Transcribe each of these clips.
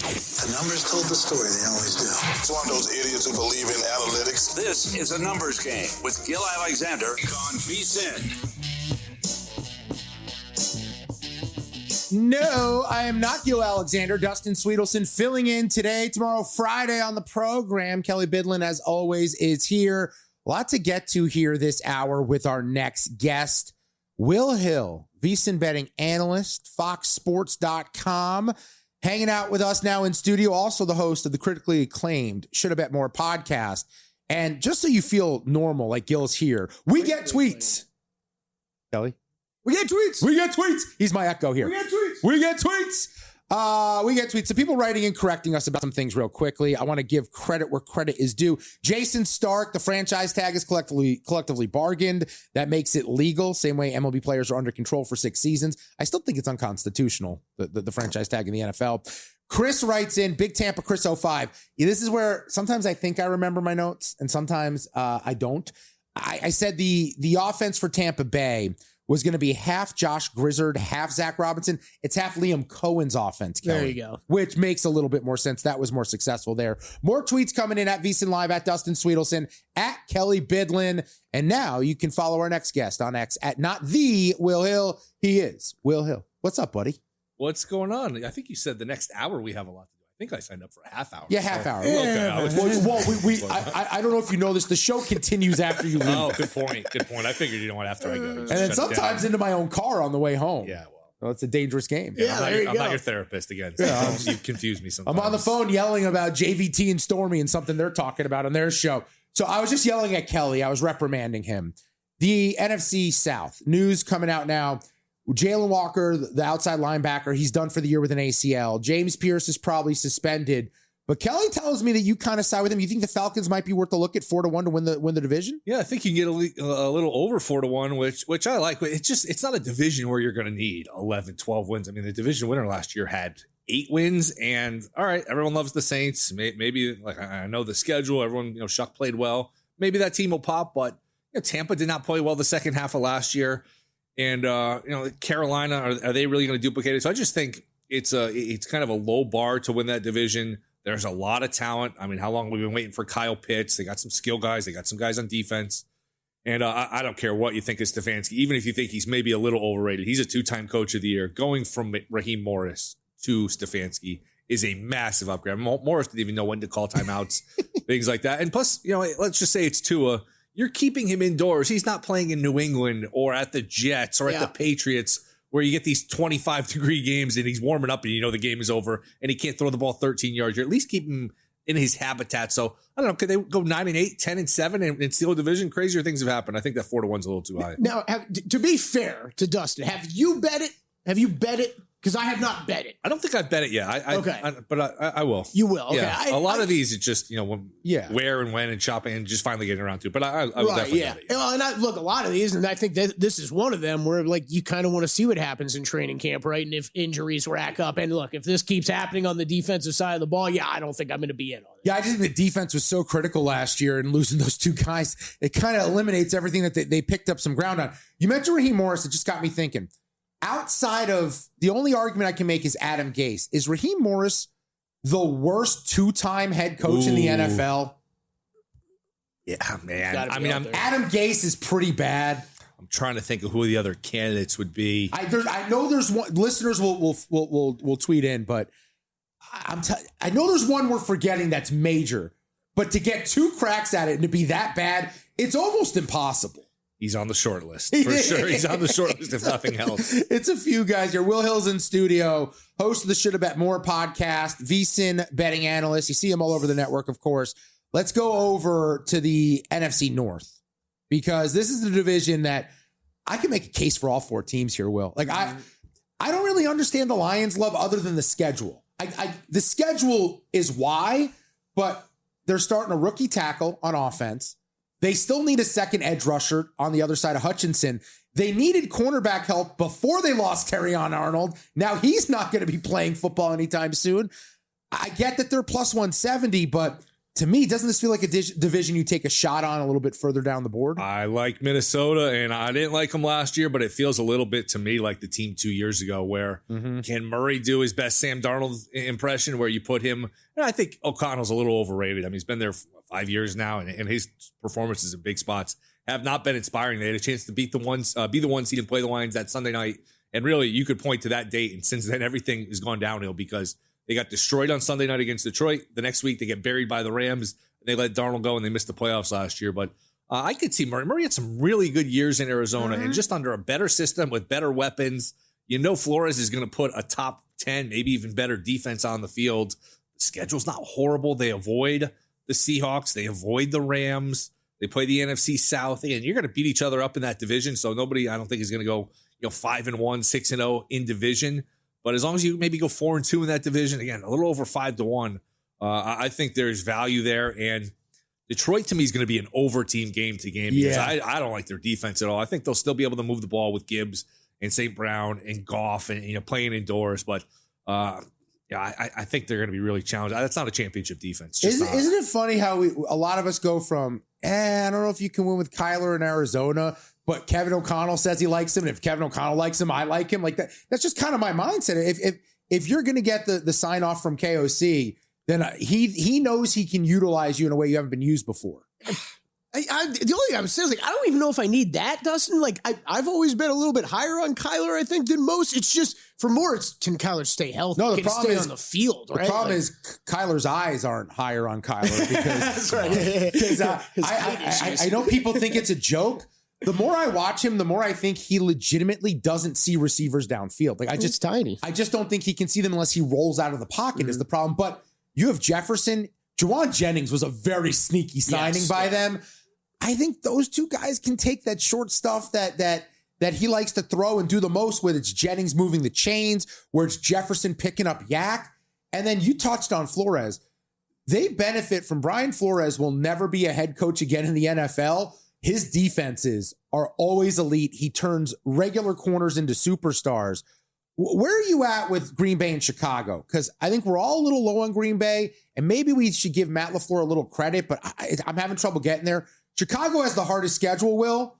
The numbers told the story. They always do. It's one of those idiots who believe in analytics. This is a numbers game with Gil Alexander on VSiN. No, I am not Gil Alexander. Dustin Sweetelson filling in today, tomorrow, Friday on the program. Kelly Bidlin, as always, is here. A lot to get to here this hour with our next guest, Will Hill, VSiN betting analyst, FoxSports.com, hanging out with us now in studio. Also the host of the critically acclaimed Shoulda Bet More podcast. And just so you feel normal, like Gil's here, we get tweets. Kelly? We get tweets. We get tweets. He's my echo here. We get tweets. We get tweets. We get tweets. So people writing and correcting us about some things real quickly. I want to give credit where credit is due. Jason Stark, the franchise tag is collectively bargained. That makes it legal. Same way MLB players are under control for 6 seasons. I still think it's unconstitutional, the franchise tag in the NFL. Chris writes in, Big Tampa Chris 05. Yeah, this is where sometimes I think I remember my notes and sometimes I don't. I said the offense for Tampa Bay was going to be half Josh Grizzard, half Zach Robinson. It's half Liam Cohen's offense, Kelly. There you go. Which makes a little bit more sense. That was more successful there. More tweets coming in at VSiN Live, at Dustin Sweetelson, at Kelly Bidlin. And now you can follow our next guest on X at not the Will Hill. He is Will Hill. What's up, buddy? What's going on? I think you said the next hour we have a lot to do. I think I signed up for a half hour. Yeah, half hour. Okay, I don't know if you know this. The show continues after you leave. Oh, good point. Good point. I figured you know what after I go. And then sometimes into my own car on the way home. Yeah, well, it's a dangerous game. Yeah, I'm not your therapist again. So you confuse me sometimes. I'm on the phone yelling about JVT and Stormy and something they're talking about on their show. So I was just yelling at Kelly. I was reprimanding him. The NFC South news coming out now. Jalen Walker, the outside linebacker, he's done for the year with an ACL. James Pierce is probably suspended. But Kelly tells me that you kind of side with him. You think the Falcons might be worth a look at 4-1 to win the division? Yeah, I think you can get a little over 4-1, which I like. But it's not a division where you're going to need 11, 12 wins. I mean, the division winner last year had 8 wins, and all right, everyone loves the Saints. Maybe like I know the schedule. Everyone, Shuck played well. Maybe that team will pop, but Tampa did not play well the second half of last year. And, Carolina, are they really going to duplicate it? So I just think it's kind of a low bar to win that division. There's a lot of talent. I mean, how long have we been waiting for Kyle Pitts? They got some skill guys. They got some guys on defense. And I don't care what you think of Stefanski, even if you think he's maybe a little overrated. He's a 2-time coach of the year. Going from Raheem Morris to Stefanski is a massive upgrade. Morris didn't even know when to call timeouts, things like that. And plus, let's just say it's Tua. You're keeping him indoors. He's not playing in New England or at the Jets or at the Patriots where you get these 25-degree games and he's warming up and the game is over and he can't throw the ball 13 yards. You're at least keeping him in his habitat. So, I don't know, could they go 9-8, 10-7 and steal a division? Crazier things have happened. I think that 4-1's a little too high. Now, to be fair to Dustin, have you bet it? Have you bet it? Because I have not bet it. I don't think I've bet it yet. But I will. You will. Okay. Yeah. A lot of these, it's just, where and when and shopping and just finally getting around to it. But I will definitely bet it. Yeah. Well, and look, a lot of these, and I think that this is one of them where, you kind of want to see what happens in training camp, right? And if injuries rack up. And look, if this keeps happening on the defensive side of the ball, I don't think I'm going to be in on it. Yeah, I just think the defense was so critical last year, and losing those 2 guys, it kind of eliminates everything that they picked up some ground on. You mentioned Raheem Morris. It just got me thinking. Outside of the only argument I can make is Adam Gase. Is Raheem Morris the worst 2-time head coach in the NFL? Yeah, man. Adam Gase is pretty bad. I'm trying to think of who the other candidates would be. I know there's one. Listeners will tweet in, but I know there's one we're forgetting that's major. But to get 2 cracks at it and to be that bad, it's almost impossible. He's on the short list for sure. He's on the short list, if nothing else. It's a few guys here. Will Hill's in studio, host of the Shoulda Bet More podcast, VSiN betting analyst. You see him all over the network, of course. Let's go over to the NFC North, because this is the division that I can make a case for all 4 teams here, Will. I don't really understand the Lions' love other than the schedule. The schedule is why, but they're starting a rookie tackle on offense. They still need a second edge rusher on the other side of Hutchinson. They needed cornerback help before they lost Terrion Arnold. Now he's not going to be playing football anytime soon. I get that they're plus 170, but to me, doesn't this feel like a division you take a shot on a little bit further down the board? I like Minnesota, and I didn't like them last year, but it feels a little bit to me like the team 2 years ago where can Murray do his best Sam Darnold impression where you put him? And I think O'Connell's a little overrated. I mean, he's been there for 5 years now, and his performances in big spots have not been inspiring. They had a chance to beat be the one seed and play the Lions that Sunday night. And really, you could point to that date, and since then, everything has gone downhill because they got destroyed on Sunday night against Detroit. The next week, they get buried by the Rams. They let Darnold go, and they missed the playoffs last year. But I could see Murray. Murray had some really good years in Arizona, and just under a better system with better weapons. You know Flores is going to put a top 10, maybe even better defense on the field. The schedule's not horrible. They avoid the Seahawks. They avoid the Rams. They play the NFC South, and you're going to beat each other up in that division. So nobody, I don't think, is going to go 5-1, 6-0 in division. But as long as you maybe go 4-2 in that division, again, a little over 5-1, I think there's value there. And Detroit, to me, is going to be an over team game to game because I don't like their defense at all. I think they'll still be able to move the ball with Gibbs and St. Brown and Goff and playing indoors. But I think they're going to be really challenged. That's not a championship defense. Isn't it funny how a lot of us go from, I don't know if you can win with Kyler in Arizona, but Kevin O'Connell says he likes him. And if Kevin O'Connell likes him, I like him. Like that. That's just kind of my mindset. If you're going to get the sign off from KOC, then he knows he can utilize you in a way you haven't been used before. The only thing I'm saying is I don't even know if I need that, Dustin. I've always been a little bit higher on Kyler, I think, than most. It's just for more, can Kyler stay healthy? No, the can problem stay is on the field, right? The problem is Kyler's eyes aren't higher on Kyler because That's right. Because I know people think it's a joke. The more I watch him, the more I think he legitimately doesn't see receivers downfield. It's tiny. I just don't think he can see them unless he rolls out of the pocket is the problem. But you have Jefferson. Juwan Jennings was a very sneaky signing by them. I think those two guys can take that short stuff that he likes to throw and do the most with. It's Jennings moving the chains, where it's Jefferson picking up yak. And then you touched on Flores. They benefit from Brian Flores will never be a head coach again in the NFL. His defenses are always elite. He turns regular corners into superstars. Where are you at with Green Bay and Chicago? Because I think we're all a little low on Green Bay, and maybe we should give Matt LaFleur a little credit, but I'm having trouble getting there. Chicago has the hardest schedule, Will.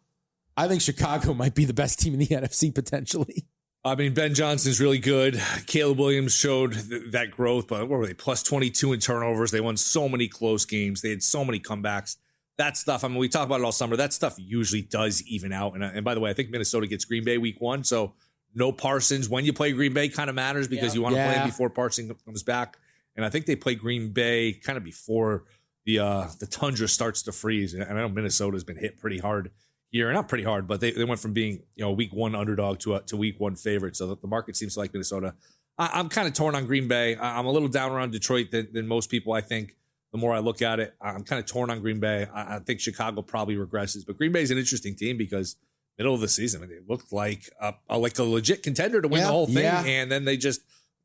I think Chicago might be the best team in the NFC potentially. I mean, Ben Johnson's really good. Caleb Williams showed that growth, but what were they? Plus 22 in turnovers. They won so many close games. They had so many comebacks. That stuff, I mean, we talk about it all summer. That stuff usually does even out. And by the way, I think Minnesota gets Green Bay week 1. So no Parsons. When you play Green Bay kind of matters because you want to play him before Parsons comes back. And I think they play Green Bay kind of before the tundra starts to freeze. And I know Minnesota's been hit pretty hard here. Not pretty hard, but they went from being week 1 underdog to week 1 favorite. So the market seems to like Minnesota. I'm kind of torn on Green Bay. I'm a little down around Detroit than most people, I think. The more I look at it, I'm kind of torn on Green Bay. I think Chicago probably regresses, but Green Bay is an interesting team because middle of the season, I mean, they looked like a legit contender to win the whole thing, and then they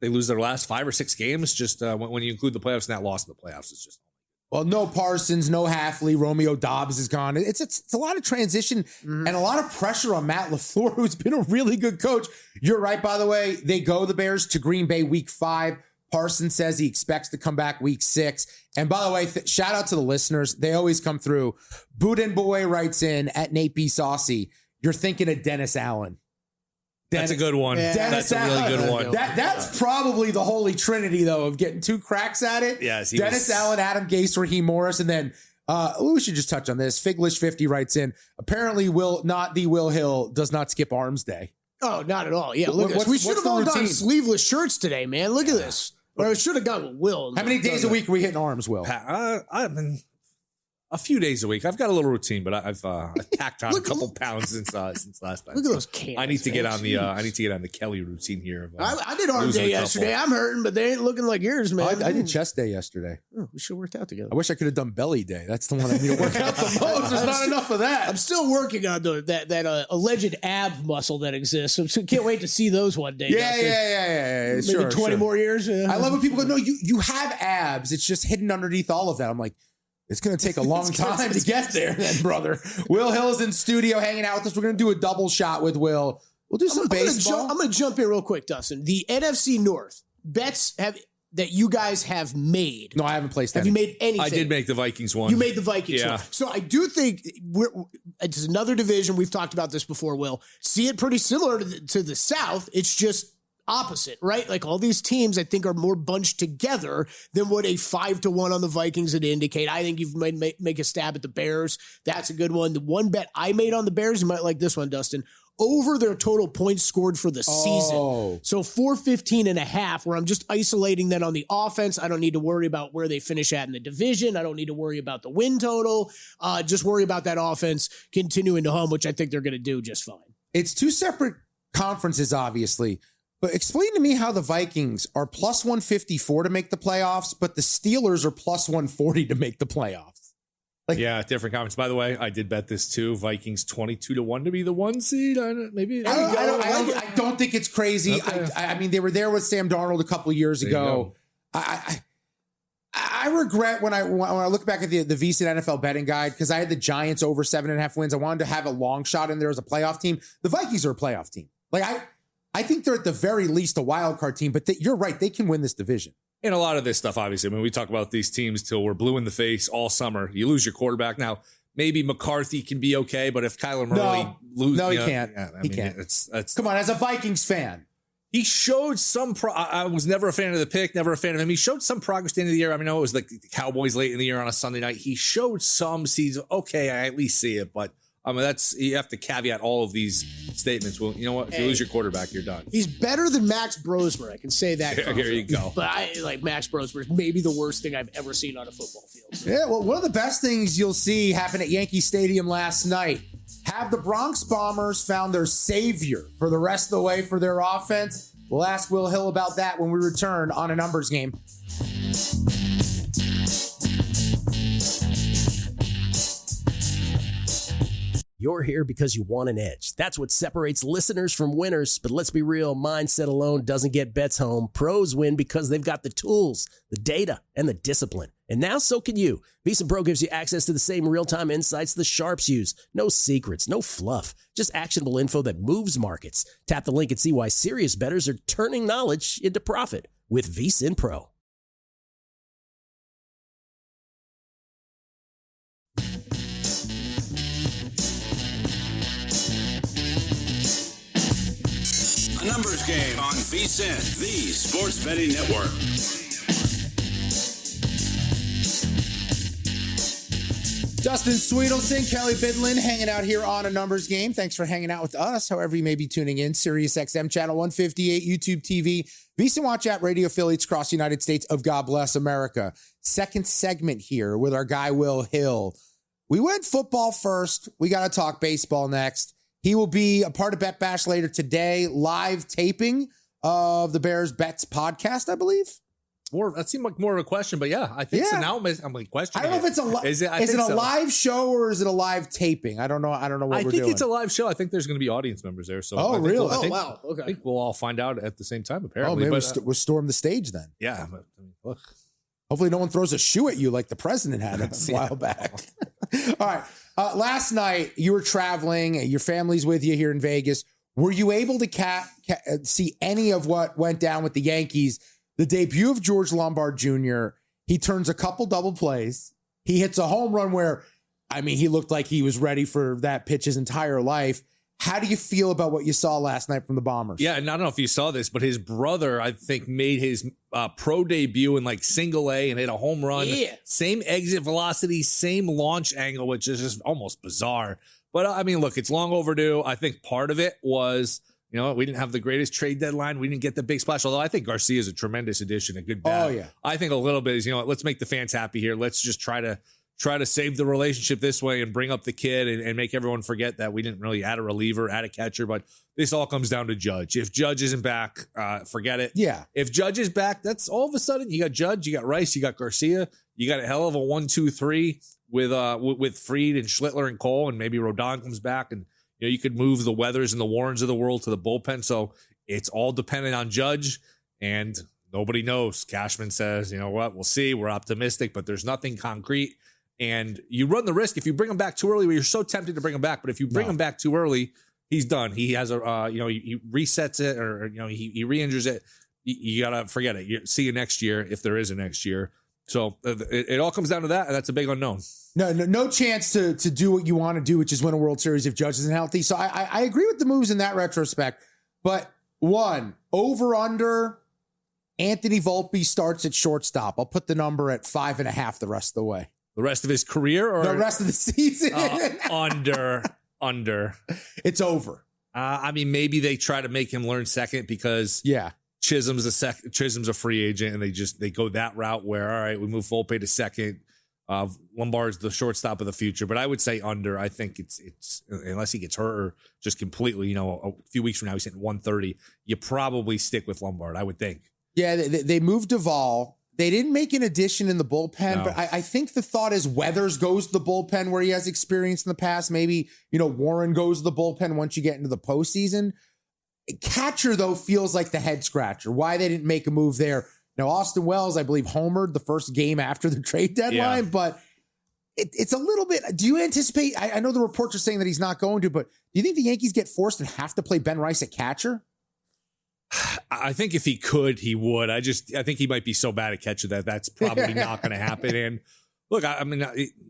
lose their last 5 or 6 games. Just when you include the playoffs, and that loss in the playoffs is just. Well, no Parsons, no Halfley, Romeo Dobbs is gone. It's a lot of transition and a lot of pressure on Matt LaFleur, who's been a really good coach. You're right, by the way. They go, the Bears, to Green Bay week 5. Parsons says he expects to come back week 6. And by the way, shout out to the listeners. They always come through. Boudin Boy writes in at Nate B. Saucy, you're thinking of Dennis Allen. That's a good one. Yeah. That's a really good one. That's probably the holy trinity, though, of getting 2 cracks at it. Yes, Dennis Allen, Adam Gase, Raheem Morris, and then we should just touch on this. Figlish50 writes in, apparently Will Hill does not skip Arms Day. Oh, not at all. Yeah, look at this. We should have all done sleeveless shirts today, man. Look at this. Or I should have gone with Will. How many days a week are we hitting Arms, Will? I've been a few days a week. I've got a little routine, but I've packed on a couple pounds since last time. Look at those cans. I need to get on the Kelly routine here. I did arm day yesterday. I'm hurting, but they ain't looking like yours, man. I did chest day yesterday. Oh, we should have worked out together. I wish I could have done belly day. That's the one I need to work out the most. There's not enough of that. I'm still working on that alleged ab muscle that exists. So can't wait to see those one day. Yeah. Maybe 20 more years. I love when people go, no, you have abs. It's just hidden underneath all of that. I'm like, it's going to take a long time to get there then, brother. Will Hill's in studio hanging out with us. We're going to do a double shot with Will. We'll do some baseball. I'm going to jump in real quick, Dustin. The NFC North bets have that you guys have made. No, I haven't placed Have any. you made anything? I did make the Vikings one. You made the Vikings Yeah. one. So I do think it's another division. We've talked about this before, Will. See it pretty similar to the South. It's just opposite, right? Like all these teams, I think, are more bunched together than what a 5-1 on the Vikings would indicate. I think you've made make a stab at the Bears. That's a good one. The one bet I made on the Bears, you might like this one, Dustin, over their total points scored for the season. So 415.5, where I'm just isolating that on the offense. I don't need to worry about where they finish at in the division. I don't need to worry about the win total. Just worry about that offense continuing to hum, which I think they're going to do just fine. It's two separate conferences, obviously. But explain to me how the Vikings are plus 154 to make the playoffs, but the Steelers are plus 140 to make the playoffs. Yeah, different conference. By the way, I did bet this too. Vikings 22-1 to be the 1 seed. I don't think it's crazy. Okay. I mean, they were there with Sam Darnold a couple of years ago. I regret when I look back at the VSiN NFL betting guide, because I had the Giants over 7.5 wins. I wanted to have a long shot in there as a playoff team. The Vikings are a playoff team. Like I think they're at the very least a wild card team, but you're right. They can win this division. And a lot of this stuff, obviously, when we talk about these teams till we're blue in the face all summer, you lose your quarterback. Now, maybe McCarthy can be okay, but if Kyler Murray loses, he can't. He can't. Come on, as a Vikings fan. He showed some I was never a fan of the pick, never a fan of him. He showed some progress at the end of the year. I mean, I know it was like the Cowboys late in the year on a Sunday night. He showed some seeds. Okay, I at least see it, but you have to caveat all of these statements. Well, you know what? If you lose your quarterback, you're done. He's better than Max Brosmer. I can say that. Here you go. But I like Max Brosmer is maybe the worst thing I've ever seen on a football field. So. Yeah, well, one of the best things you'll see happen at Yankee Stadium last night. Have the Bronx Bombers found their savior for the rest of the way for their offense? We'll ask Will Hill about that when we return on A Numbers Game. You're here because you want an edge. That's what separates listeners from winners. But let's be real, mindset alone doesn't get bets home. Pros win because they've got the tools, the data, and the discipline. And now so can you. VSiN Pro gives you access to the same real-time insights the sharps use. No secrets, no fluff, just actionable info that moves markets. Tap the link and see why serious bettors are turning knowledge into profit with VSiN Pro. A Numbers Game on VSiN, the Sports Betting Network. Justin Sweetelson, Kelly Bidlin hanging out here on A Numbers Game. Thanks for hanging out with us, however you may be tuning in. Sirius XM Channel 158, YouTube TV, VSiN Watch app, radio affiliates across the United States of God Bless America. Second segment here with our guy Will Hill. We went football first. We got to talk baseball next. He will be a part of Bet Bash later today, live taping of the Bears Bets podcast, I believe. That seemed like more of a question, but yeah, I think so. Now I'm like questioning. I don't know if it's is it a live show or is it a live taping? I don't know. I don't know what we're doing. I think it's a live show. I think there's going to be audience members there. So really? Wow. Okay. I think we'll all find out at the same time. Apparently, maybe we'll storm the stage then. Yeah. Look. Hopefully, no one throws a shoe at you like the president had a while back. All right. Last night you were traveling. Your family's with you here in Vegas. Were you able to see any of what went down with the Yankees? The debut of George Lombard Jr., he turns a couple double plays. He hits a home run where, he looked like he was ready for that pitch his entire life. How do you feel about what you saw last night from the Bombers? Yeah, and I don't know if you saw this, but his brother, I think, made his pro debut in like single A and hit a home run. Yeah. Same exit velocity, same launch angle, which is just almost bizarre. But look, it's long overdue. I think part of it was, we didn't have the greatest trade deadline. We didn't get the big splash, although I think Garcia is a tremendous addition, a good bat. Oh, yeah. I think a little bit is, let's make the fans happy here. Let's just try to save the relationship this way and bring up the kid and make everyone forget that we didn't really add a reliever, add a catcher. But this all comes down to Judge. If Judge isn't back, forget it. Yeah. If Judge is back, that's all of a sudden you got Judge, you got Rice, you got Garcia, you got a hell of a 1-2-3 with Fried and Schlittler and Cole, and maybe Rodon comes back, and you could move the Weathers and the Warrens of the world to the bullpen. So it's all dependent on Judge, and nobody knows. Cashman says, we'll see. We're optimistic, but there's nothing concrete. And you run the risk if you bring him back too early, where you're so tempted to bring him back. But if you bring him back too early, he's done. He has he resets it, or he re-injures it. you gotta forget it. See you next year if there is a next year. So it all comes down to that, and that's a big unknown. No chance to do what you want to do, which is win a World Series if Judge isn't healthy. So I agree with the moves in that retrospect. But one, over under, Anthony Volpe starts at shortstop. I'll put the number at 5.5 the rest of the way. The rest of his career or the rest of the season? Under. It's over. I mean, maybe they try to make him learn second because Chisholm's a free agent, and they go that route where, all right, we move Volpe to second. Lombard's the shortstop of the future, but I would say under. I think it's unless he gets hurt or just completely, a few weeks from now he's hitting 130. You probably stick with Lombard, I would think. Yeah, they moved Duvall. They didn't make an addition in the bullpen, but I think the thought is Weathers goes to the bullpen where he has experience in the past. Maybe, Warren goes to the bullpen once you get into the postseason. Catcher, though, feels like the head scratcher. Why they didn't make a move there. Now, Austin Wells, I believe, homered the first game after the trade deadline, but it's a little bit. Do you anticipate? I know the reports are saying that he's not going to, but do you think the Yankees get forced and have to play Ben Rice at catcher? I think if he could, he would. I think he might be so bad at catcher that's probably not going to happen. And look, I mean,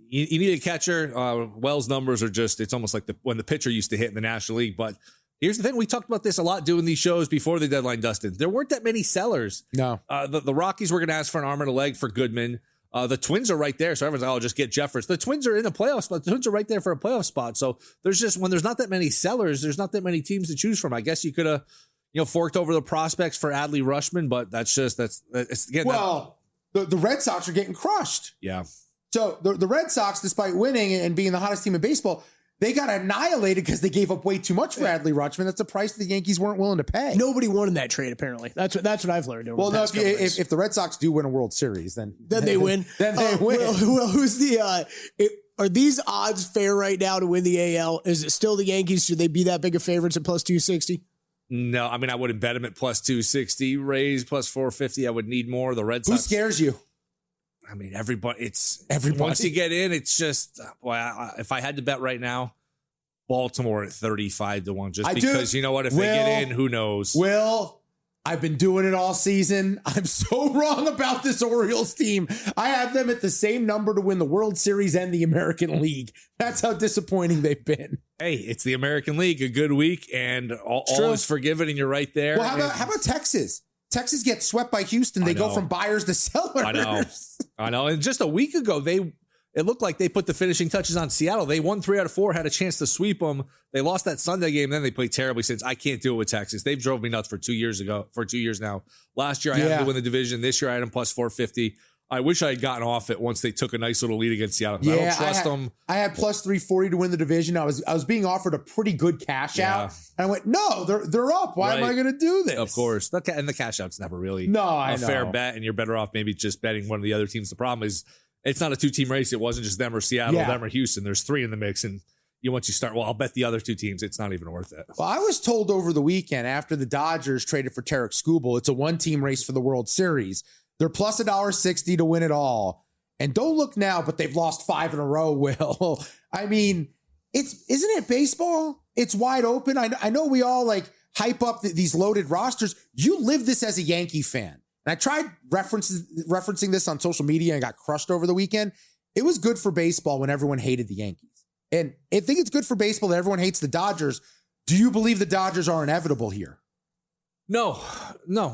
you need a catcher. Wells' numbers are it's almost like when the pitcher used to hit in the National League. But here's the thing. We talked about this a lot doing these shows before the deadline, Dustin. There weren't that many sellers. No. The Rockies were going to ask for an arm and a leg for Goodman. The Twins are right there. So everyone's like, oh, just get Jeffers. The Twins are in a playoff spot. The Twins are right there for a playoff spot. So when there's not that many sellers, there's not that many teams to choose from. I guess you could have, forked over the prospects for Adley Rutschman, but the Red Sox are getting crushed. Yeah. So the Red Sox, despite winning and being the hottest team in baseball, they got annihilated because they gave up way too much for Adley Rutschman. That's a price the Yankees weren't willing to pay. Nobody wanted that trade, apparently. That's what I've learned. Well, no, if the Red Sox do win a World Series, then they win. Then they win. Well, who's the? Are these odds fair right now to win the AL? Is it still the Yankees? Should they be that big of favorites at plus 260? No, I mean, I wouldn't bet them at plus 260. Rays plus 450. I would need more. The Red Sox. Who scares you? I mean, everybody. Everybody. Once you get in, it's just. If I had to bet right now, Baltimore at 35-1. Just because you know what? If they get in, who knows? I've been doing it all season. I'm so wrong about this Orioles team. I have them at the same number to win the World Series and the American League. That's how disappointing they've been. Hey, it's the American League, a good week, and all is forgiven, and you're right there. Well, how about Texas? Texas gets swept by Houston. They go from buyers to sellers. I know. And just a week ago, it looked like they put the finishing touches on Seattle. They won 3 out of 4, had a chance to sweep them. They lost that Sunday game. Then they played terribly since. I can't do it with Texas. They've drove me nuts for 2 years now. Last year, I had them to win the division. This year, I had them plus 450. I wish I had gotten off it once they took a nice little lead against Seattle. I don't trust them. I had plus 340 to win the division. I was being offered a pretty good cash out. And I went, no, they're up. Why am I going to do this? Of course. And the cash out's never really a fair bet, and you're better off maybe just betting one of the other teams. The problem is, it's not a 2-team race. It wasn't just them or Seattle, them or Houston. There's 3 in the mix. And once you start, I'll bet the other 2 teams. It's not even worth it. Well, I was told over the weekend after the Dodgers traded for Tarek Skubal, it's a 1-team race for the World Series. They're plus $1.60 to win it all. And don't look now, but they've lost 5 in a row, Will. I mean, isn't it baseball? It's wide open. I know we all hype up these loaded rosters. You live this as a Yankee fan. And I tried referencing this on social media and got crushed over the weekend. It was good for baseball when everyone hated the Yankees. And I think it's good for baseball that everyone hates the Dodgers. Do you believe the Dodgers are inevitable here? No.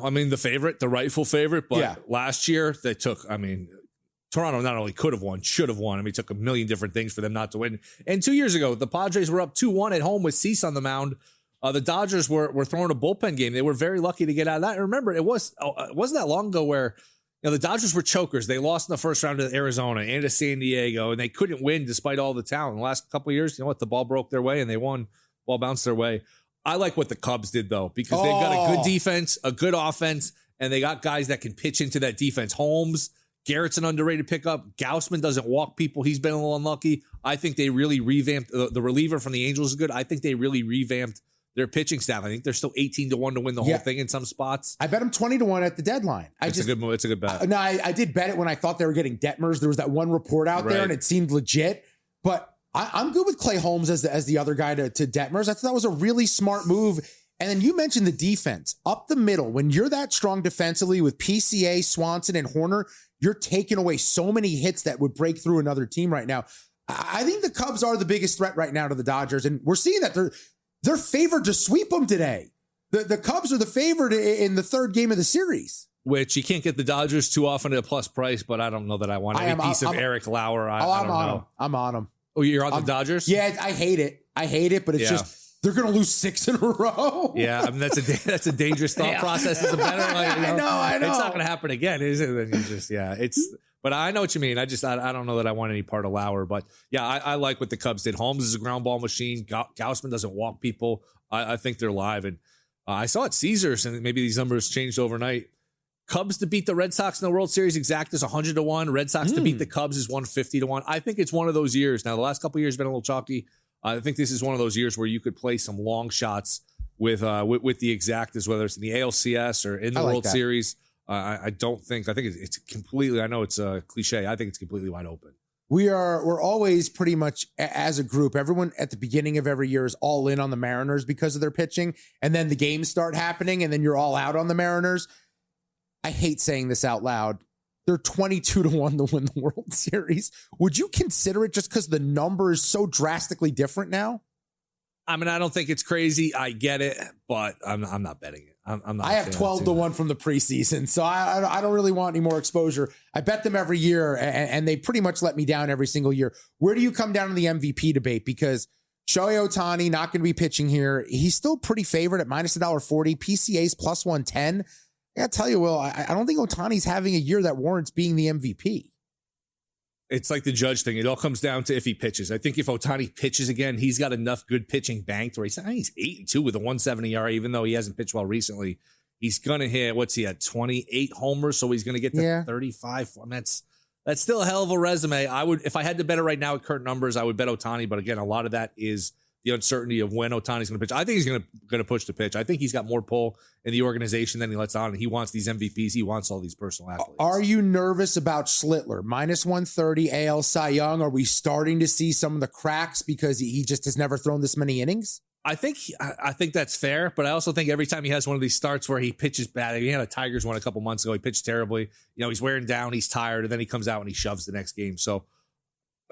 I mean, the rightful favorite. But last year they took, Toronto not only could have won, should have won. It took a million different things for them not to win. And 2 years ago, the Padres were up 2-1 at home with Cease on the mound. The Dodgers were throwing a bullpen game. They were very lucky to get out of that. And remember, it wasn't that long ago where the Dodgers were chokers. They lost in the first round to Arizona and to San Diego, and they couldn't win despite all the talent. In the last couple of years, the ball broke their way and they won. Ball bounced their way. I like what the Cubs did, though, because they've got a good defense, a good offense, and they got guys that can pitch into that defense. Holmes, Garrett's an underrated pickup. Gausman doesn't walk people. He's been a little unlucky. I think they really revamped. The reliever from the Angels is good. I think they really revamped their pitching staff. I think they're still 18-1 to win the whole thing in some spots. I bet them 20-1 at the deadline. It's a good bet. No, I did bet it when I thought they were getting Detmers. There was that one report out there and it seemed legit. But I'm good with Clay Holmes as the other guy to Detmers. I thought that was a really smart move. And then you mentioned the defense up the middle. When you're that strong defensively with PCA, Swanson, and Horner, you're taking away so many hits that would break through another team right now. I think the Cubs are the biggest threat right now to the Dodgers, and we're seeing that they're favored to sweep them today. The Cubs are the favorite in the third game of the series. Which you can't get the Dodgers too often at a plus price, but I don't know that I want any piece of Eric Lauer. I don't know. I'm on them. Oh, you're on the Dodgers? Yeah, I hate it, but it's just they're going to lose 6 in a row. Yeah, I mean that's a dangerous thought process as a better. Like, I know. It's not going to happen again, is it? Then you just it's. But I know what you mean. I don't know that I want any part of Lauer. But yeah, I like what the Cubs did. Holmes is a ground ball machine. Gausman doesn't walk people. I think they're live. And I saw at Caesars, and maybe these numbers changed overnight. Cubs to beat the Red Sox in the World Series exact is 100-1. Red Sox to beat the Cubs is 150-1. I think it's one of those years. Now, the last couple of years have been a little chalky. I think this is one of those years where you could play some long shots with the exactas, whether it's in the ALCS or in the World Series. I think it's completely, I know it's a cliche. I think it's completely wide open. We're always pretty much as a group. Everyone at the beginning of every year is all in on the Mariners because of their pitching. And then the games start happening and then you're all out on the Mariners. I hate saying this out loud. They're 22-1 to win the World Series. Would you consider it just because the number is so drastically different now? I mean, I don't think it's crazy. I get it, but I'm not betting it. I'm not. I have 12-1 from the preseason, so I don't really want any more exposure. I bet them every year, and they pretty much let me down every single year. Where do you come down in the MVP debate? Because Shohei Ohtani not going to be pitching here. He's still pretty favored at minus $1.40. PCA's plus 110. I got to tell you, Will, I don't think Ohtani's having a year that warrants being the MVP. It's like the Judge thing. It all comes down to if he pitches. I think if Ohtani pitches again, he's got enough good pitching banked where he's 8-2 with a 170 ERA, even though he hasn't pitched well recently. He's going to hit, what's he at, 28 homers, so he's going to get to 35. I mean, that's still a hell of a resume. I would, if I had to bet it right now at current numbers, I would bet Ohtani. But again, a lot of that is the uncertainty of when Ohtani's going to pitch. I think he's going to push the pitch. I think he's got more pull in the organization than he lets on. He wants these MVPs. He wants all these personal accolades. Are you nervous about Schlittler? Minus 130 AL Cy Young. Are we starting to see some of the cracks because he just has never thrown this many innings? I think that's fair, but I also think every time he has one of these starts where he pitches bad, he had a Tigers one a couple months ago. He pitched terribly. He's wearing down. He's tired, and then he comes out and he shoves the next game. So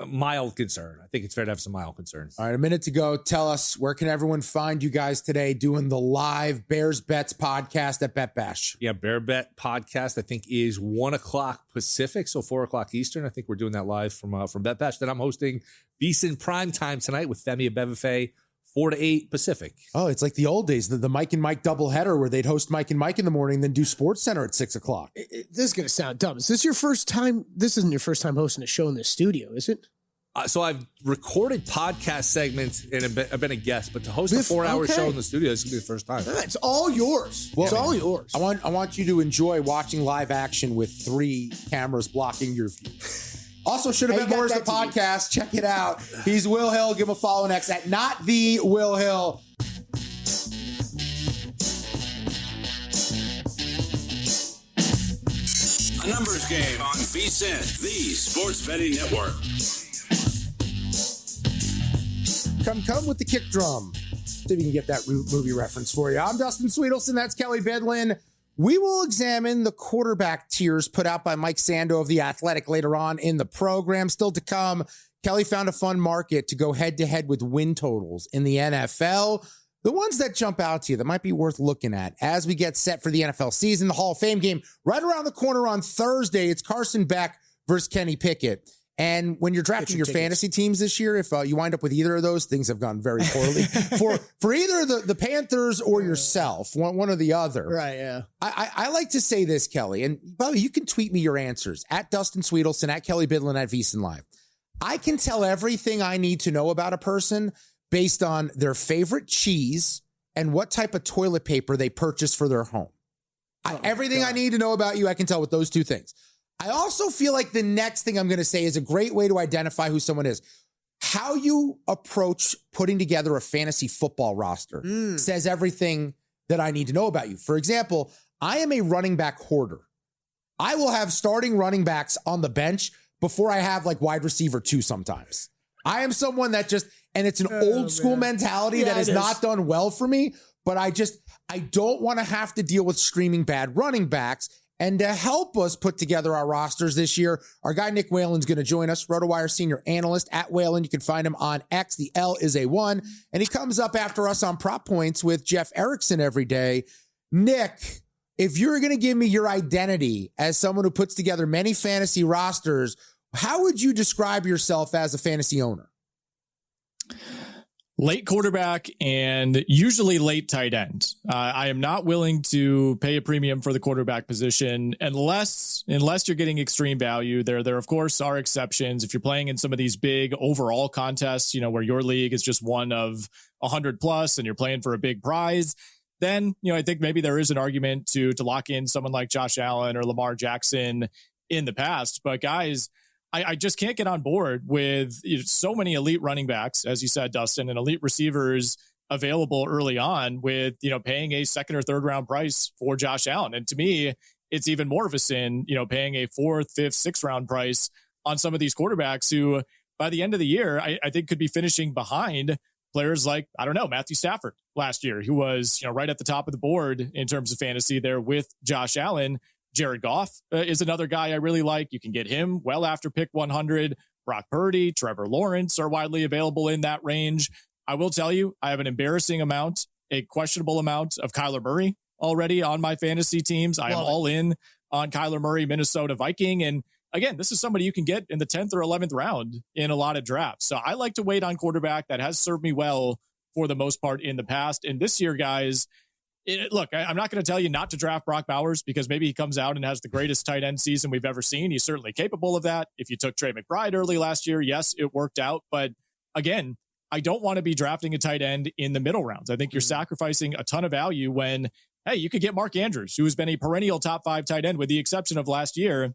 mild concern. I think it's fair to have some mild concerns. All right, a minute to go. Tell us, where can everyone find you guys today doing the live Bears Bets podcast at Bet Bash? Yeah, Bear Bet podcast, I think, is 1 o'clock Pacific, so 4 o'clock Eastern. I think we're doing that live from Bet Bash. Then I'm hosting VSiN Primetime tonight with Femi Abebefe, 4 to 8 Pacific. Oh, it's like the old days, the Mike and Mike doubleheader where they'd host Mike and Mike in the morning, then do Sports Center at 6 o'clock. This is going to sound dumb. Is this your first time? This isn't your first time hosting a show in the studio, is it? So I've recorded podcast segments and I've been a guest, but to host a 4-hour show in the studio, this is going to be the first time. It's all yours. It's all yours. I want you to enjoy watching live action with 3 cameras blocking your view. Also, Should Have Been Worse, the podcast. Check it out. He's Will Hill. Give him a follow next at Not The Will Hill. A numbers game on VSiN, the sports betting network. Come with the kick drum. See if we can get that movie reference for you. I'm Dustin Sweetelson. That's Kelly Bidlin. We will examine the quarterback tiers put out by Mike Sando of The Athletic later on in the program. Still to come, Kelly found a fun market to go head-to-head with win totals in the NFL. The ones that jump out to you that might be worth looking at as we get set for the NFL season. The Hall of Fame game right around the corner on Thursday. It's Carson Beck versus Kenny Pickett. And when you're drafting your fantasy teams this year, if you wind up with either of those, things have gone very poorly for either the Panthers or yourself, one or the other. Right, yeah. I like to say this, Kelly, and by the way, you can tweet me your answers at Dustin Sweetelson, at Kelly Bidlin, at VSiN Live. I can tell everything I need to know about a person based on their favorite cheese and what type of toilet paper they purchase for their home. Everything I need to know about you, I can tell with those 2 things. I also feel like the next thing I'm going to say is a great way to identify who someone is. How you approach putting together a fantasy football roster says everything that I need to know about you. For example, I am a running back hoarder. I will have starting running backs on the bench before I have like wide receiver 2 sometimes. I am someone that just, and it's an old school mentality that has not done well for me. but I don't want to have to deal with screaming bad running backs. And to help us put together our rosters this year, our guy Nick Whalen's going to join us, RotoWire senior analyst at Whalen. You can find him on X. The L is a 1. And he comes up after us on Prop Points with Jeff Erickson every day. Nick, if you're going to give me your identity as someone who puts together many fantasy rosters, how would you describe yourself as a fantasy owner? Late quarterback and usually late tight end. I am not willing to pay a premium for the quarterback position unless you're getting extreme value. There of course are exceptions. If you're playing in some of these big overall contests, where your league is just one of 100 plus and you're playing for a big prize, then, I think maybe there is an argument to lock in someone like Josh Allen or Lamar Jackson in the past. But guys, I just can't get on board with so many elite running backs, as you said, Dustin, and elite receivers available early on with, paying a second or third round price for Josh Allen. And to me, it's even more of a sin, paying a 4th, 5th, 6th round price on some of these quarterbacks who by the end of the year, I think could be finishing behind players like, I don't know, Matthew Stafford last year, who was, right at the top of the board in terms of fantasy there with Josh Allen. Jared Goff is another guy I really like. You can get him well after pick 100. Brock Purdy, Trevor Lawrence are widely available in that range. I will tell you, I have an embarrassing amount, a questionable amount of Kyler Murray already on my fantasy teams. I am all in on Kyler Murray, Minnesota Viking. And again, this is somebody you can get in the 10th or 11th round in a lot of drafts. So I like to wait on quarterback. That has served me well for the most part in the past. And this year, guys, look, I'm not going to tell you not to draft Brock Bowers because maybe he comes out and has the greatest tight end season we've ever seen. He's certainly capable of that. If you took Trey McBride early last year, yes, it worked out. But again, I don't want to be drafting a tight end in the middle rounds. I think you're sacrificing a ton of value when, hey, you could get Mark Andrews, who has been a perennial top 5 tight end with the exception of last year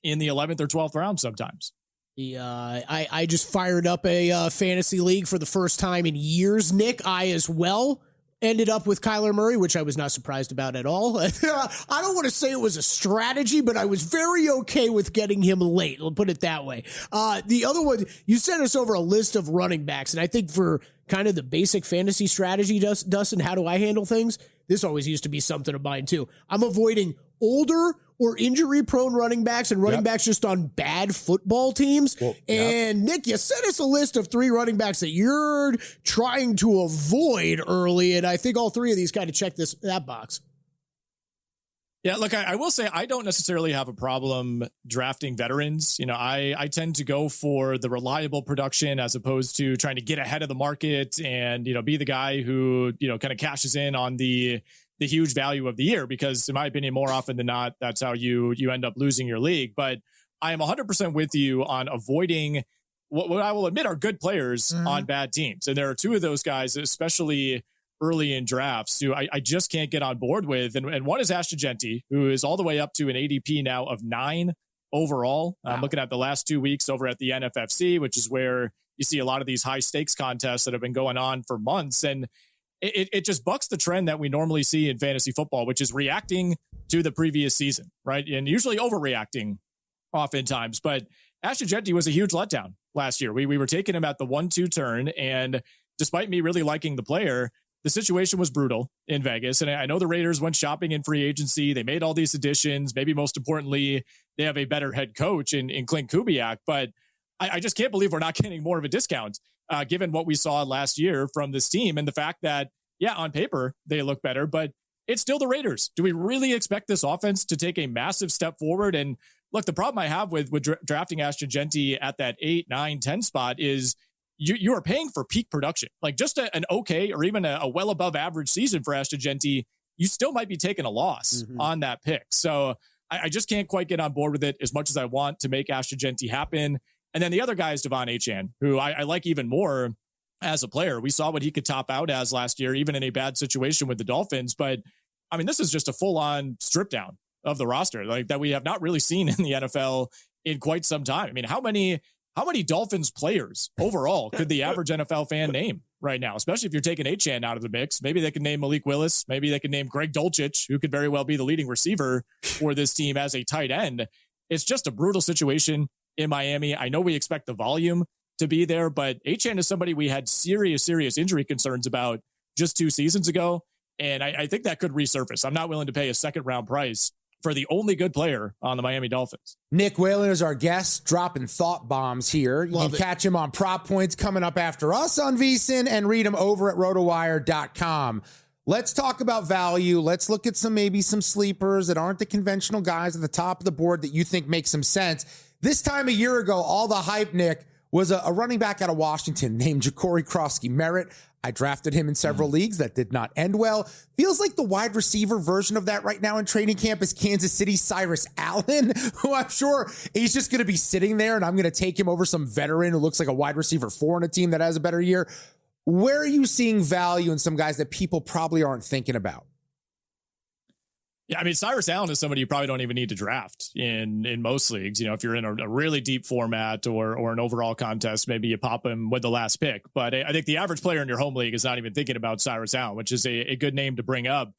in the 11th or 12th round sometimes. Yeah, I just fired up a fantasy league for the first time in years, Nick. I as well ended up with Kyler Murray, which I was not surprised about at all. I don't want to say it was a strategy, but I was very okay with getting him late. I'll put it that way. The other one, you sent us over a list of running backs, and I think for kind of the basic fantasy strategy, Dustin, how do I handle things? This always used to be something of mine too. I'm avoiding older or injury-prone running backs and running backs just on bad football teams. Well, and Nick, you sent us a list of 3 running backs that you're trying to avoid early, and I think all 3 of these kind of check that box. Yeah, look, I will say I don't necessarily have a problem drafting veterans. I tend to go for the reliable production as opposed to trying to get ahead of the market and, be the guy who, kind of cashes in on the huge value of the year, because in my opinion, more often than not, that's how you end up losing your league. But I am 100% with you on avoiding what I will admit are good players on bad teams. And there are 2 of those guys, especially early in drafts, who I just can't get on board with. And one is Ashton Jeanty, who is all the way up to an ADP now of 9 overall. Wow. I'm looking at the last 2 weeks over at the NFFC, which is where you see a lot of these high stakes contests that have been going on for months. And it just bucks the trend that we normally see in fantasy football, which is reacting to the previous season, right? And usually overreacting oftentimes. But Ashton Jeanty was a huge letdown last year. We were taking him at the 1-2 turn. And despite me really liking the player, the situation was brutal in Vegas. And I know the Raiders went shopping in free agency. They made all these additions. Maybe most importantly, they have a better head coach in Clint Kubiak. But I just can't believe we're not getting more of a discount given what we saw last year from this team and the fact that, yeah, on paper, they look better, but it's still the Raiders. Do we really expect this offense to take a massive step forward? And look, the problem I have with drafting Ashton Jeanty at that 8, 9, 10 spot is you are paying for peak production. Like just an okay or even a well above average season for Ashton Jeanty, you still might be taking a loss on that pick. So I just can't quite get on board with it as much as I want to make Ashton Jeanty happen. And then the other guy is Devon Achane, who I like even more as a player. We saw what he could top out as last year, even in a bad situation with the Dolphins. But I mean, this is just a full on strip down of the roster like that we have not really seen in the NFL in quite some time. I mean, how many Dolphins players overall could the average NFL fan name right now, especially if you're taking Achane out of the mix? Maybe they can name Malik Willis. Maybe they can name Greg Dulcich, who could very well be the leading receiver for this team as a tight end. It's just a brutal situation in Miami. I know we expect the volume to be there, but Achane is somebody we had serious injury concerns about just 2 seasons ago. And I think that could resurface. I'm not willing to pay a second round price for the only good player on the Miami Dolphins. Nick Whalen is our guest, dropping thought bombs here. You can catch him on Prop Points coming up after us on VSiN and read him over at rotowire.com. Let's talk about value. Let's look at maybe some sleepers that aren't the conventional guys at the top of the board that you think make some sense. This time a year ago, all the hype, Nick, was a running back out of Washington named Ja'Cory Krosky-Merritt. I drafted him in several leagues. That did not end well. Feels like the wide receiver version of that right now in training camp is Kansas City Cyrus Allen, who I'm sure he's just going to be sitting there, and I'm going to take him over some veteran who looks like a wide receiver 4 on a team that has a better year. Where are you seeing value in some guys that people probably aren't thinking about? Yeah, I mean, Cyrus Allen is somebody you probably don't even need to draft in most leagues. You know, if you're in a really deep format or an overall contest, maybe you pop him with the last pick. But I think the average player in your home league is not even thinking about Cyrus Allen, which is a good name to bring up.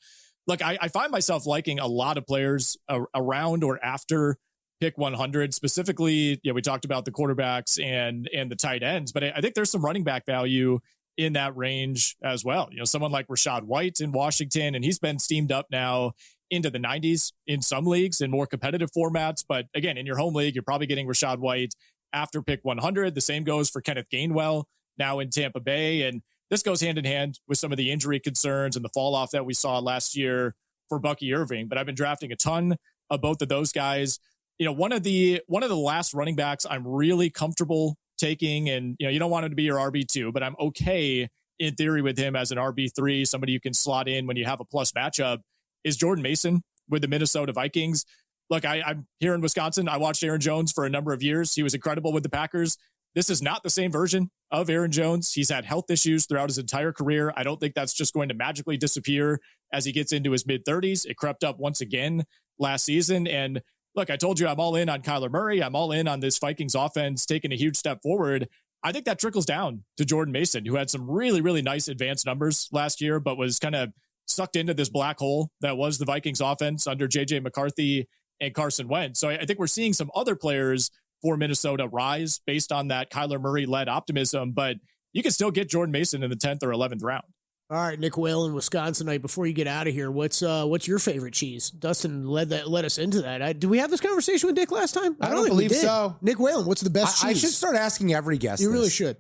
Look, I find myself liking a lot of players around or after pick 100. Specifically, we talked about the quarterbacks and the tight ends, but I think there's some running back value in that range as well. You know, someone like Rachaad White in Washington, and he's been steamed up now into the 90s in some leagues in more competitive formats. But again, in your home league, you're probably getting Rachaad White after pick 100. The same goes for Kenneth Gainwell now in Tampa Bay. And this goes hand in hand with some of the injury concerns and the fall off that we saw last year for Bucky Irving. But I've been drafting a ton of both of those guys. You know, one of the last running backs I'm really comfortable taking, and you don't want him to be your RB2, but I'm okay in theory with him as an RB3, somebody you can slot in when you have a plus matchup, is Jordan Mason with the Minnesota Vikings. Look, I'm here in Wisconsin. I watched Aaron Jones for a number of years. He was incredible with the Packers. This is not the same version of Aaron Jones. He's had health issues throughout his entire career. I don't think that's just going to magically disappear as he gets into his mid-30s. It crept up once again last season. And look, I told you I'm all in on Kyler Murray. I'm all in on this Vikings offense taking a huge step forward. I think that trickles down to Jordan Mason, who had some really, really nice advanced numbers last year, but was kind of sucked into this black hole that was the Vikings offense under JJ McCarthy and Carson Wentz. So I think we're seeing some other players for Minnesota rise based on that Kyler Murray led optimism, but you can still get Jordan Mason in the 10th or 11th round. All right, Nick Whalen, Wisconsinite. Before you get out of here, what's your favorite cheese? Dustin led us into that. Did we have this conversation with Nick last time? I don't believe so. Nick Whalen, what's the best cheese? I should start asking every guest. You really should.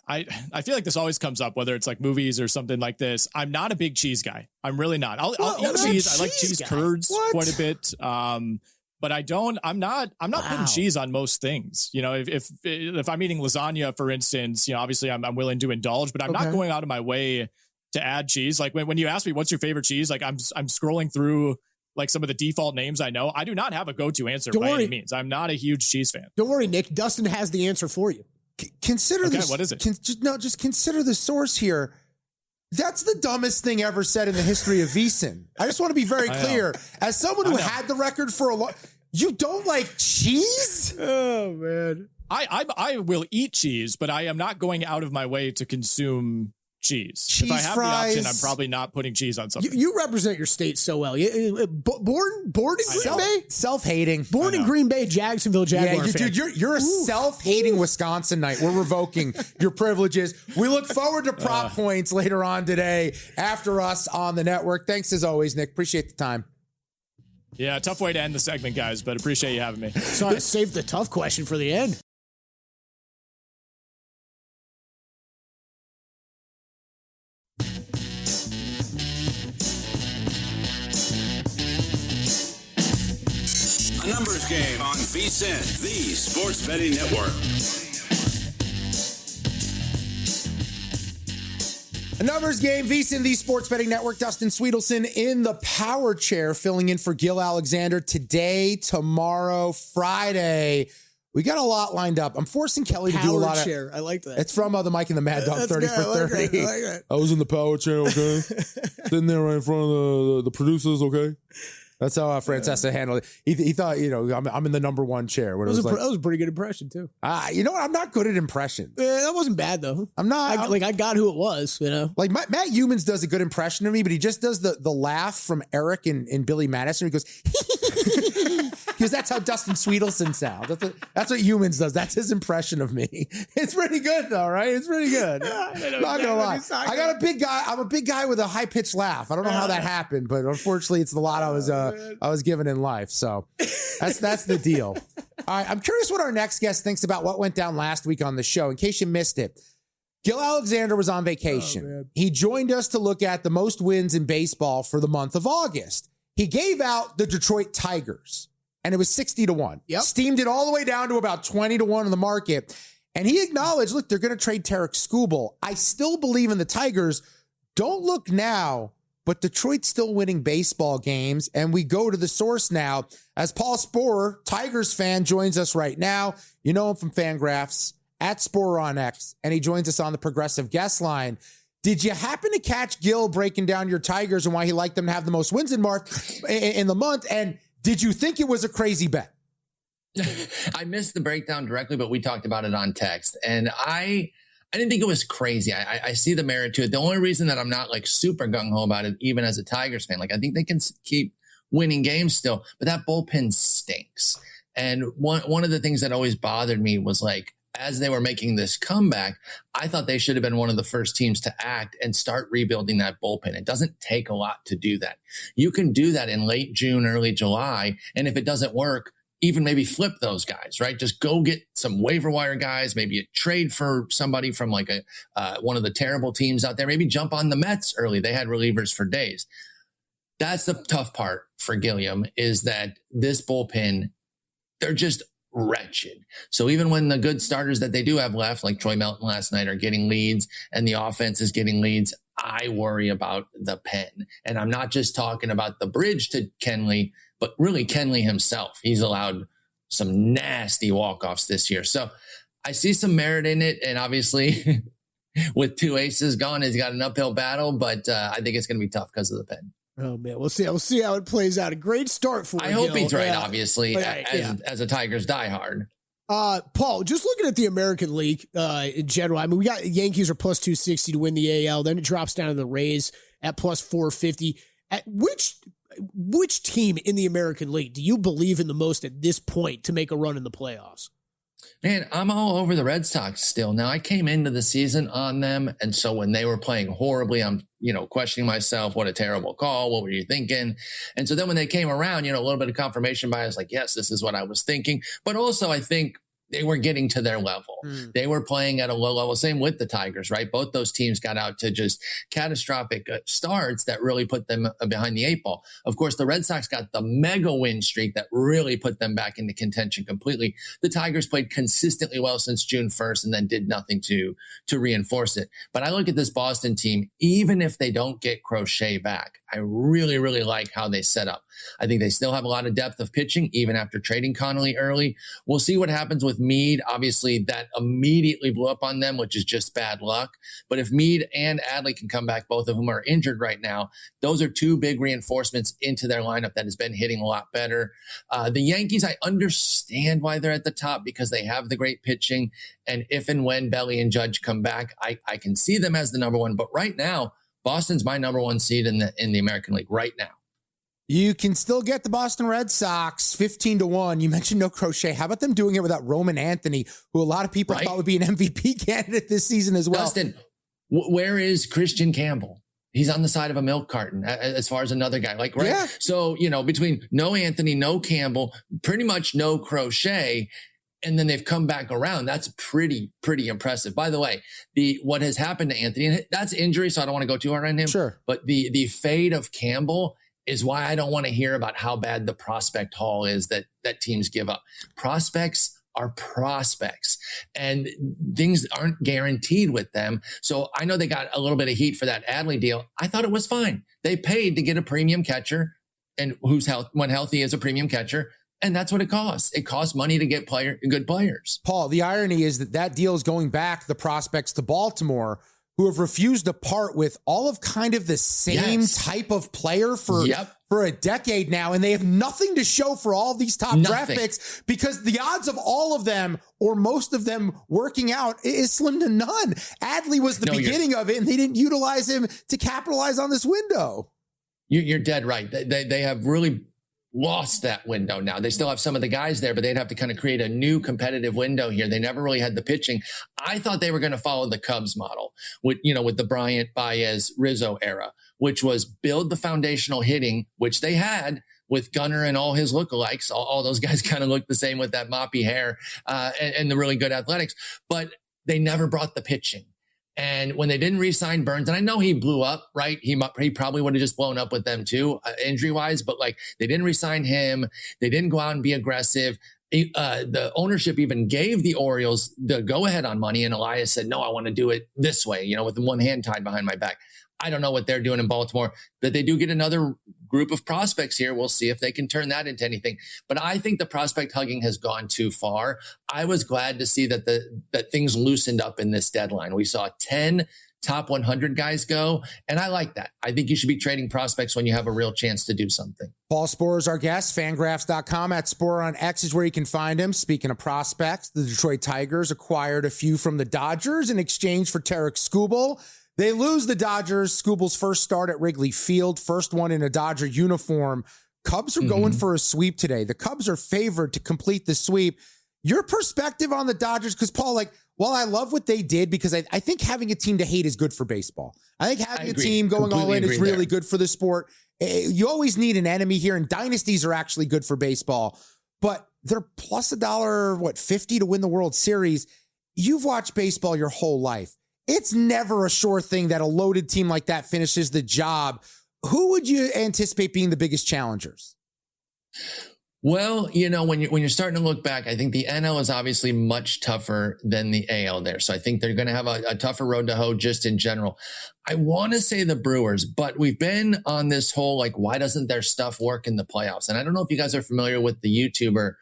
I feel like this always comes up, whether it's like movies or something like this. I'm not a big cheese guy. I'm really not. I'll eat cheese. I like cheese curds quite a bit. But I'm not putting cheese on most things. You know, if I'm eating lasagna, for instance, obviously I'm willing to indulge, but I'm not going out of my way to add cheese. Like when you ask me what's your favorite cheese, like I'm scrolling through like some of the default names I know. I do not have a go-to answer by any means. I'm not a huge cheese fan. Don't worry, Nick. Dustin has the answer for you. Consider this. What is it? Just consider the source here. That's the dumbest thing ever said in the history of VSiN. I just want to be very clear. As someone who had the record for a long, you don't like cheese? Oh man. I will eat cheese, but I am not going out of my way to consume cheese. Cheese if I have fries. the option, I'm probably not putting cheese on something. You represent your state so well. Born in Green Bay? Self-hating. Born in Green Bay, Jacksonville Jaguar fan. Dude, you're a self-hating Wisconsinite. We're revoking your privileges. We look forward to prop points later on today after us on the network. Thanks as always, Nick. Appreciate the time. Yeah, tough way to end the segment, guys, but appreciate you having me. So I saved the tough question for the end. A numbers game on VSiN, the sports betting network. A numbers game, VSiN, the sports betting network. Dustin Sweetelson in the power chair, filling in for Gil Alexander today, tomorrow, Friday. We got a lot lined up. I'm forcing Kelly to do a lot of. Chair. I like that. It's from the Mike and the Mad Dog 30 for 30. I like that. I was in the power chair, okay? Sitting there right in front of the producers, okay? That's how Francesa handled it. He thought, I'm in the number one chair. When that was a pretty good impression, too. You know what? I'm not good at impressions. That wasn't bad, though. I'm not. I got who it was, Like, Matt Humans does a good impression of me, but he just does the laugh from Eric and Billy Madison. He goes, Because that's how Dustin Sweetelson sounds. That's what humans does. That's his impression of me. It's pretty good though, right? It's pretty good. Not gonna lie. I got a big guy. I'm a big guy with a high pitched laugh. I don't know how that happened, but unfortunately, it's the lot I was given in life. So that's the deal. All right, I'm curious what our next guest thinks about what went down last week on the show. In case you missed it, Gil Alexander was on vacation. He joined us to look at the most wins in baseball for the month of August. He gave out the Detroit Tigers, and it was 60-1. Yep. Steamed it all the way down to about 20-1 in the market. And he acknowledged, look, they're going to trade Tarek Skubal. I still believe in the Tigers. Don't look now, but Detroit's still winning baseball games. And we go to the source now as Paul Sporer, Tigers fan, joins us right now. You know him from Fangraphs at Sporer on X, and he joins us on the Progressive Guest Line. Did you happen to catch Gil breaking down your Tigers and why he liked them to have the most wins in the month? And did you think it was a crazy bet? I missed the breakdown directly, but we talked about it on text. And I didn't think it was crazy. I see the merit to it. The only reason that I'm not like super gung-ho about it, even as a Tigers fan, like I think they can keep winning games still, but that bullpen stinks. And one of the things that always bothered me was like, as they were making this comeback, I thought they should have been one of the first teams to act and start rebuilding that bullpen. It doesn't take a lot to do that. You can do that in late June, early July. And if it doesn't work, even maybe flip those guys, right? Just go get some waiver wire guys, maybe a trade for somebody from like one of the terrible teams out there. Maybe jump on the Mets early. They had relievers for days. That's the tough part for Gilliam, is that this bullpen, they're just wretched. So even when the good starters that they do have left, like Troy Melton last night, are getting leads and the offense is getting leads, I worry about the pen. And I'm not just talking about the bridge to Kenley, but really Kenley himself. He's allowed some nasty walk-offs this year. So I see some merit in it. And obviously with two aces gone, he's got an uphill battle, but I think it's going to be tough because of the pen. Oh man, we'll see. We'll see how it plays out. A great start for. I hope he's right. Obviously, as a Tigers diehard. Paul, just looking at the American League in general, I mean, we got Yankees are plus 260 to win the AL. Then it drops down to the Rays at plus 450. At which team in the American League do you believe in the most at this point to make a run in the playoffs? Man, I'm all over the Red Sox still. Now, I came into the season on them, and so when they were playing horribly, I'm, questioning myself, what a terrible call. What were you thinking? And so then when they came around, a little bit of confirmation bias, like, yes, this is what I was thinking. But also, I think they were getting to their level. They were playing at a low level. Same with the Tigers, right? Both those teams got out to just catastrophic starts that really put them behind the eight ball. Of course, the Red Sox got the mega win streak that really put them back into contention completely. The Tigers played consistently well since June 1st and then did nothing to reinforce it. But I look at this Boston team, even if they don't get Crochet back, I really, really like how they set up. I think they still have a lot of depth of pitching, even after trading Connolly early. We'll see what happens with Meade. Obviously, that immediately blew up on them, which is just bad luck. But if Meade and Adley can come back, both of whom are injured right now, those are two big reinforcements into their lineup that has been hitting a lot better. The Yankees, I understand why they're at the top because they have the great pitching. And if and when Belly and Judge come back, I can see them as the number one. But right now, Boston's my number one seed in the American League right now. You can still get the Boston Red Sox 15-1. You mentioned no Crochet. How about them doing it without Roman Anthony, who a lot of people thought would be an MVP candidate this season as well? Dustin, where is Christian Campbell? He's on the side of a milk carton as far as another guy. Like, right? Yeah. So, between no Anthony, no Campbell, pretty much no Crochet, and then they've come back around. That's pretty impressive. By the way, what has happened to Anthony, and that's injury, so I don't want to go too hard on him. Sure. But the fade of Campbell is why I don't want to hear about how bad the prospect haul is that teams give up. Prospects are prospects and things aren't guaranteed with them. So I know they got a little bit of heat for that Adley deal. I thought it was fine. They paid to get a premium catcher and when healthy is a premium catcher. And that's what it costs. It costs money to get good players. Paul, the irony is that deal is going back the prospects to Baltimore, who have refused to part with all of kind of the same type of player for a decade now. And they have nothing to show for all of these top draft picks because the odds of all of them or most of them working out is slim to none. Adley was the beginning of it, and they didn't utilize him to capitalize on this window. You're dead right. They have really lost that window now. They still have some of the guys there, but they'd have to kind of create a new competitive window here. They never really had the pitching. I thought they were going to follow the Cubs model with the Bryant, Baez, Rizzo era, which was build the foundational hitting, which they had with Gunnar and all his lookalikes. All those guys kind of look the same with that moppy hair and the really good athletics, but they never brought the pitching. And when they didn't re-sign Burns, and I know he blew up, right? He probably would have just blown up with them too, injury-wise, but like they didn't re-sign him. They didn't go out and be aggressive. The ownership even gave the Orioles the go-ahead on money, and Elias said, no, I want to do it this way, with one hand tied behind my back. I don't know what they're doing in Baltimore, but they do get another group of prospects here. We'll see if they can turn that into anything. But I think the prospect hugging has gone too far. I was glad to see that things loosened up in this deadline. We saw 10 top 100 guys go, and I like that. I think you should be trading prospects when you have a real chance to do something. Paul Sporer is our guest. Fangraphs.com at Sporer on X is where you can find him. Speaking of prospects, the Detroit Tigers acquired a few from the Dodgers in exchange for Tarik Skubal. They lose the Dodgers. Skubal's first start at Wrigley Field, first one in a Dodger uniform. Cubs are going for a sweep today. The Cubs are favored to complete the sweep. Your perspective on the Dodgers, because Paul, while I love what they did, because I think having a team to hate is good for baseball. I think having a team going all in is really good for the sport. You always need an enemy here, and dynasties are actually good for baseball. But they're plus $1.50 to win the World Series. You've watched baseball your whole life. It's never a sure thing that a loaded team like that finishes the job. Who would you anticipate being the biggest challengers? Well, when you're starting to look back, I think the NL is obviously much tougher than the AL there. So I think they're going to have a tougher road to hoe just in general. I want to say the Brewers, but we've been on this whole, why doesn't their stuff work in the playoffs? And I don't know if you guys are familiar with the YouTuber,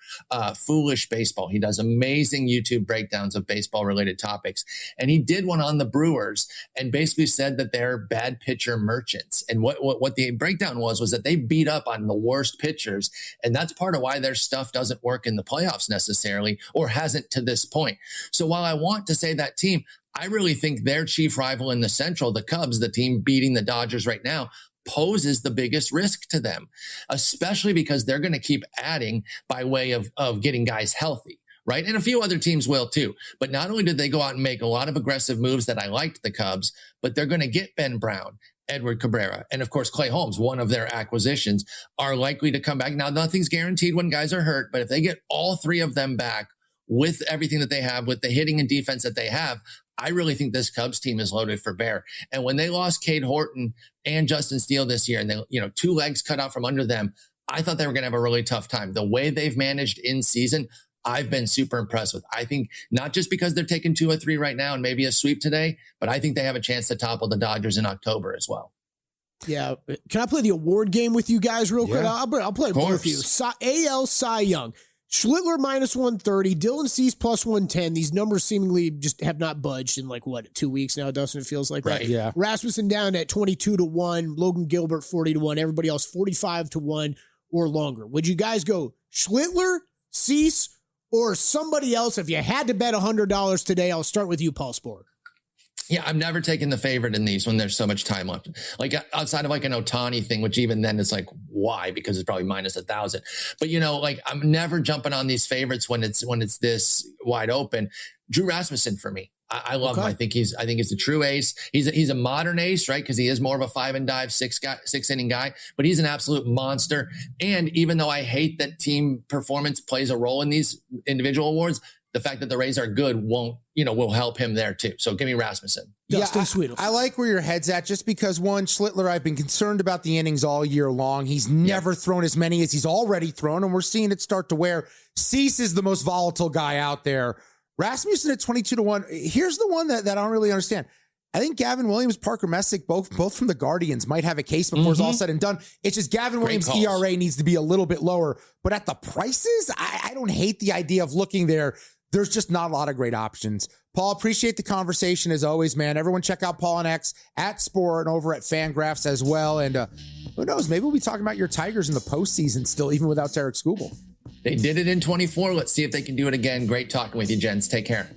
Foolish Baseball. He does amazing YouTube breakdowns of baseball related topics. And he did one on the Brewers and basically said that they're bad pitcher merchants. And what the breakdown was that they beat up on the worst pitchers. And that's part of why their stuff doesn't work in the playoffs necessarily, or hasn't to this point. So while I want to say that team, I really think their chief rival in the Central, the Cubs, the team beating the Dodgers right now, poses the biggest risk to them, especially because they're going to keep adding by way of getting guys healthy, right? And a few other teams will too. But not only did they go out and make a lot of aggressive moves that I liked the Cubs, but they're going to get Ben Brown, Edward Cabrera, and of course, Clay Holmes, one of their acquisitions, are likely to come back. Now, nothing's guaranteed when guys are hurt, but if they get all three of them back with everything that they have, with the hitting and defense that they have, I really think this Cubs team is loaded for bear. And when they lost Cade Horton and Justin Steele this year, and they, two legs cut out from under them, I thought they were going to have a really tough time. The way they've managed in season, I've been super impressed with. I think not just because they're taking 2 or 3 right now and maybe a sweep today, but I think they have a chance to topple the Dodgers in October as well. Yeah. Can I play the award game with you guys real quick? I'll play both of you. AL Cy Young. Schlittler minus 130, Dylan Cease plus 110. These numbers seemingly just have not budged in 2 weeks now, Dustin. It feels like right. That. Yeah. Rasmussen down at 22-1, Logan Gilbert 40-1, everybody else 45-1 or longer. Would you guys go Schlittler, Cease, or somebody else? If you had to bet $100 today, I'll start with you, Paul Sporer. Yeah, I'm never taking the favorite in these when there's so much time left. Outside of an Ohtani thing, which even then it's why? Because it's probably minus 1,000. But I'm never jumping on these favorites when it's this wide open. Drew Rasmussen for me. I love him. I think he's a true ace. He's a modern ace, right? Because he is more of a 5 and dive 6 inning guy, but he's an absolute monster. And even though I hate that team performance plays a role in these individual awards, the fact that the Rays are good will help him there too. So give me Rasmussen. Dustin Sweetles. I like where your head's at just because Schlittler, I've been concerned about the innings all year long. He's never thrown as many as he's already thrown, and we're seeing it start to wear. Cease is the most volatile guy out there. Rasmussen at 22-1. Here's the one that I don't really understand. I think Gavin Williams, Parker Messick, both from the Guardians might have a case before it's all said and done. It's just Gavin Williams' ERA needs to be a little bit lower. But at the prices, I don't hate the idea of looking there. There's just not a lot of great options. Paul, appreciate the conversation as always, man. Everyone check out Paul on X at Sporer and over at Fangraphs as well. And who knows, maybe we'll be talking about your Tigers in the postseason still, even without Tarik Skubal. They did it in 24. Let's see if they can do it again. Great talking with you, gents. Take care.